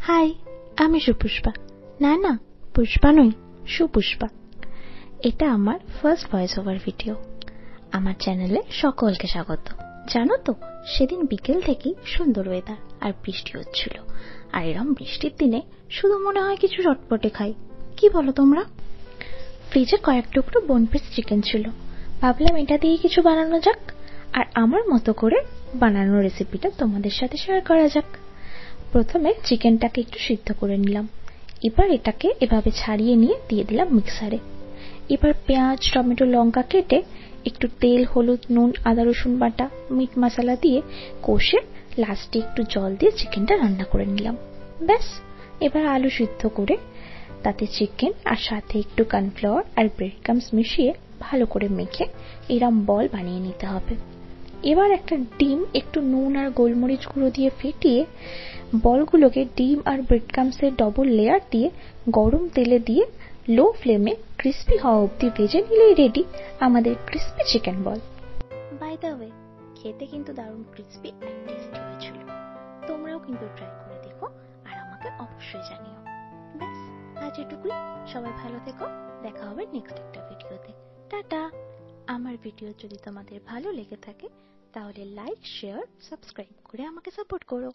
High, আমি সুপুষ্পা। না, পুষ্পা নই, সুপুষ্পা। এটা আমার ফার্স্ট ভয়েস ওভার ভিডিও। আমার চ্যানেলে সকলকে স্বাগত। জানো তো, সেদিন বিকেল থেকেই সুন্দর ওয়েদার আর বৃষ্টি হচ্ছিল। আর এরম বৃষ্টির দিনে শুধু মনে হয় কিছু চটপটে খাই। কি বলো তোমরা? ফ্রিজে কয়েক টুকরো বোনপিস চিকেন ছিল। ভাবলাম এটা দিয়ে কিছু বানানো যাক, আর আমার মতো করে বানানোর রেসিপিটা তোমাদের সাথে শেয়ার করা যাক। প্রথমে চিকেনটাকে একটু সিদ্ধ করে নিলাম। এবার এটাকে এভাবে ছাড়িয়ে নিয়ে দিয়ে দিলাম মিক্সারে। এবার পেঁয়াজ, টমেটো, লঙ্কা কেটে একটু তেল, হলুদ, নুন, আদা রসুন বাটা, মিট মশলা দিয়ে কষে লাস্টে একটু জল দিয়ে চিকেনটা রান্না করে নিলাম। ব্যাস, এবার আলু সিদ্ধ করে তাতে চিকেন আর সাথে একটু কর্নফ্লাওয়ার আর ব্রেড ক্রাম্বস মিশিয়ে ভালো করে মেখে এরম বল বানিয়ে নিতে হবে। এবার একটা ডিম একটু নুন আর গোলমরিচ গুঁড়ো দিয়ে ফেটিয়ে বলগুলোকে ডিম আর ব্রেড ক্রাম্বসের ডবল লেয়ার দিয়ে গরম তেলে দিয়ে লো ফ্লেমে ক্রিস্পি হওয়া অবধি ভেজে নিলেই রেডি আমাদের crispy chicken ball. By the way, খেতে কিন্তু দারুণ ক্রিস্পি আর টেস্টি হয়েছিল। তোমরাও কিন্তু ট্রাই করে দেখো আর আমাকে অবশ্যই জানিও। ব্যাস, আজ এটুকুই। সবাই ভালো থেকো, দেখা হবে নেক্সট একটা ভিডিওতে। টাটা। আমার ভিডিও যদি তোমাদের ভালো লেগে থাকে তাহলে লাইক, শেয়ার, সাবস্ক্রাইব করে আমাকে সাপোর্ট করো।